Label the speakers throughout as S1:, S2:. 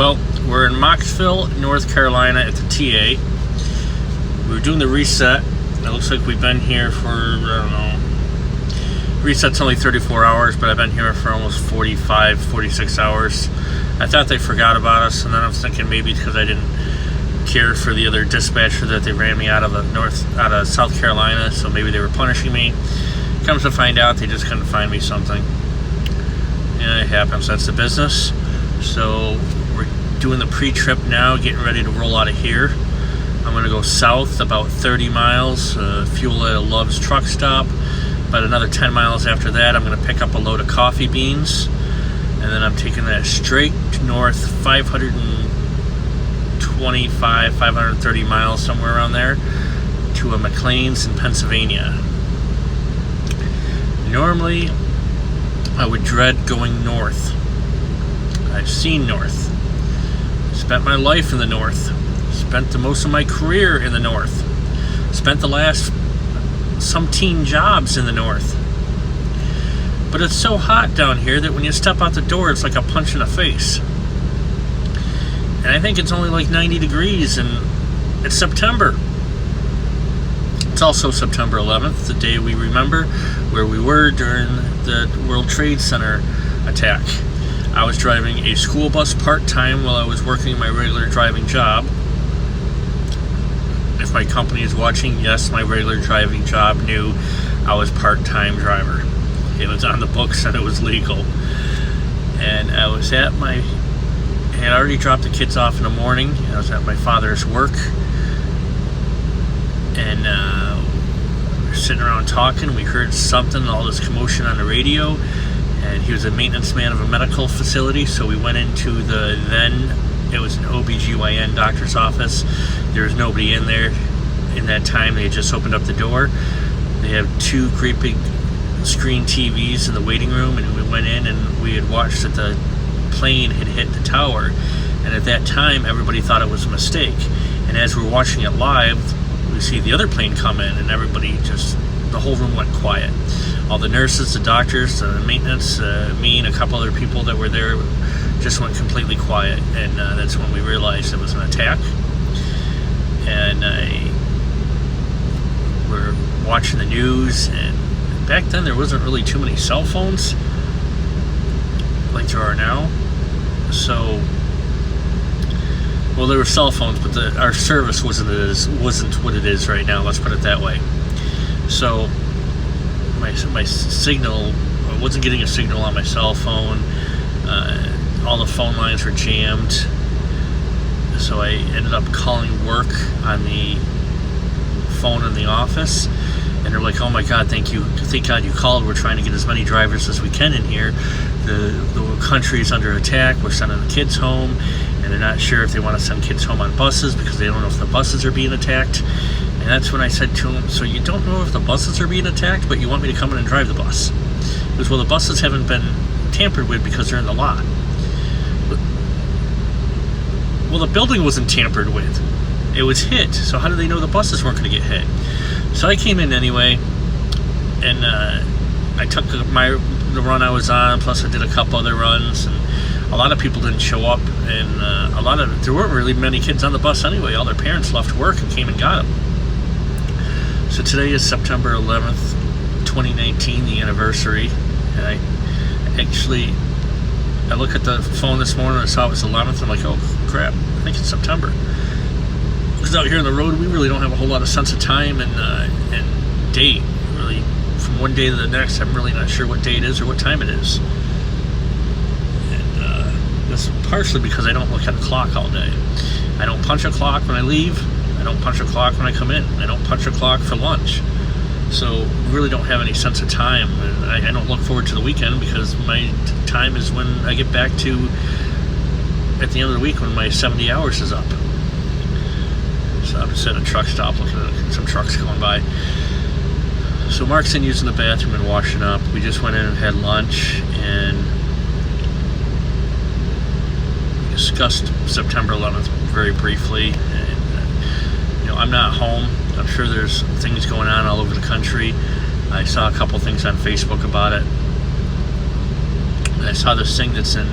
S1: Well, we're in Mocksville, North Carolina at the TA. We were doing the reset. It looks like we've been here for, I don't know, reset's only 34 hours, but I've been here for almost 45, 46 hours. I thought they forgot about us, and then I was thinking maybe because I didn't care for the other dispatcher that they ran me out of South Carolina, so maybe they were punishing me. Comes to find out, they just couldn't find me something. Yeah, it happens. That's the business. So we're doing the pre-trip now, getting ready to roll out of here. I'm going to go south about 30 miles, fuel at a Love's truck stop. About another 10 miles after that, I'm going to pick up a load of coffee beans. And then I'm taking that straight north 525, 530 miles, somewhere around there, to a McLean's in Pennsylvania. Normally, I would dread going north. I've seen north. Spent my life in the north. Spent the most of my career in the north. Spent the last some teen jobs in the north. But it's so hot down here that when you step out the door, it's like a punch in the face. And I think it's only like 90 degrees, and it's September. It's also September 11th, the day we remember where we were during the World Trade Center attack. I was driving a school bus part-time while I was working my regular driving job. If my company is watching, yes, my regular driving job knew I was part-time driver. It was on the books and it was legal. And I was at I had already dropped the kids off in the morning. I was at my father's work. And we were sitting around talking. We heard something, all this commotion on the radio. And he was a maintenance man of a medical facility, so we went into it was an OBGYN doctor's office. There was nobody in there in that time. They had just opened up the door. They have two great big screen TVs in the waiting room, and we went in and we had watched that the plane had hit the tower. And at that time, everybody thought it was a mistake. And as we're watching it live, we see the other plane come in, and the whole room went quiet. All the nurses, the doctors, the maintenance, me and a couple other people that were there just went completely quiet. And that's when we realized it was an attack. And we're watching the news, and back then there wasn't really too many cell phones like there are now. So, well, there were cell phones, but our service wasn't what it is right now. Let's put it that way. So my signal, I wasn't getting a signal on my cell phone. All the phone lines were jammed. So I ended up calling work on the phone in the office. And they're like, oh my God, thank God you called. We're trying to get as many drivers as we can in here. The country is under attack. We're sending the kids home. And they're not sure if they want to send kids home on buses because they don't know if the buses are being attacked. And that's when I said to him, so you don't know if the buses are being attacked, but you want me to come in and drive the bus? He goes, well, the buses haven't been tampered with because they're in the lot. Well, the building wasn't tampered with. It was hit. So how do they know the buses weren't going to get hit? So I came in anyway, and I took the run I was on, plus I did a couple other runs, and a lot of people didn't show up, and there weren't really many kids on the bus anyway. All their parents left work and came and got them. So today is September 11th, 2019, the anniversary, and I look at the phone this morning and I saw it was 11th, and I'm like, oh crap, I think it's September. Because out here on the road, we really don't have a whole lot of sense of time and date. Really, from one day to the next, I'm really not sure what day it is or what time it is. And that's partially because I don't look at a clock all day. I don't punch a clock when I leave. I don't punch a clock when I come in. I don't punch a clock for lunch. So really don't have any sense of time. And I don't look forward to the weekend because my time is when I get back to at the end of the week when my 70 hours is up. So I'm just at a truck stop looking at some trucks going by. So Mark's in using the bathroom and washing up. We just went in and had lunch and discussed September 11th very briefly. And, I'm not home. I'm sure there's things going on all over the country. I saw a couple things on Facebook about it. And I saw this thing that's in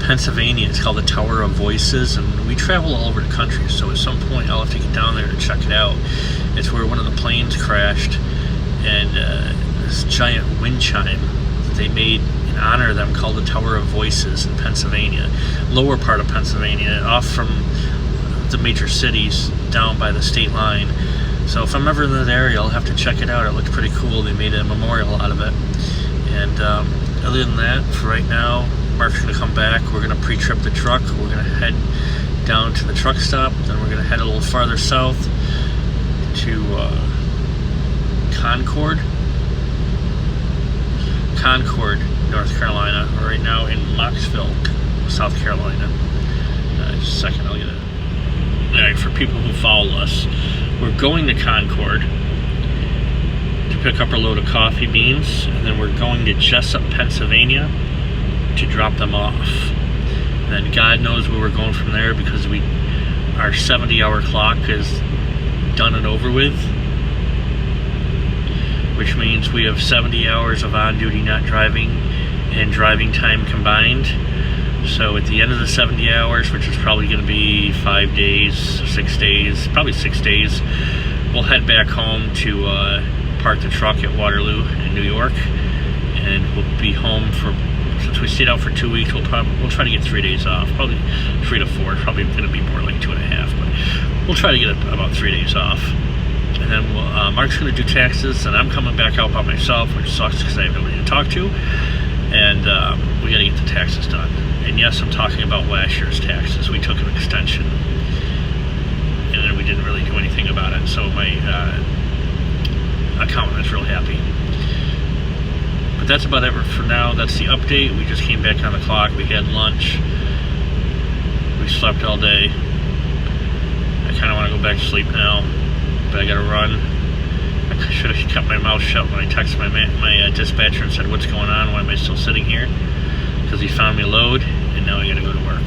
S1: Pennsylvania. It's called the Tower of Voices, and we travel all over the country, so at some point I'll have to get down there to check it out. It's where one of the planes crashed, and this giant wind chime that they made in honor of them called the Tower of Voices in Pennsylvania, lower part of Pennsylvania, off from the major cities down by the state line. So if I'm ever in that area, I'll have to check it out. It looks pretty cool. They made a memorial out of it. And other than that, for right now, Mark's going to come back. We're going to pre-trip the truck. We're going to head down to the truck stop. Then we're going to head a little farther south to Concord, North Carolina. We're right now in Mocksville, South Carolina. Just a second, I'll get it. Alright, for people who follow us, we're going to Concord to pick up our load of coffee beans, and then we're going to Jessup, Pennsylvania to drop them off. And then God knows where we're going from there, because our 70-hour clock is done and over with, which means we have 70 hours of on-duty not driving and driving time combined. So at the end of the 70 hours, which is probably going to be 5 days, 6 days, probably 6 days, we'll head back home to park the truck at Waterloo in New York, and we'll be home for, since we stayed out for 2 weeks, we'll try to get 3 days off, probably 3 to 4, probably going to be more like 2.5, but we'll try to get about 3 days off. And then Mark's going to do taxes, and I'm coming back out by myself, which sucks because I have nobody to talk to, and we got to get the taxes done. And yes, I'm talking about last year's taxes. We took an extension, and then we didn't really do anything about it. So my accountant is real happy. But that's about it for now. That's the update. We just came back on the clock. We had lunch. We slept all day. I kind of want to go back to sleep now, but I got to run. I should have kept my mouth shut when I texted my dispatcher and said, "What's going on? Why am I still sitting here?" Because he found me a load, and now I got to go to work.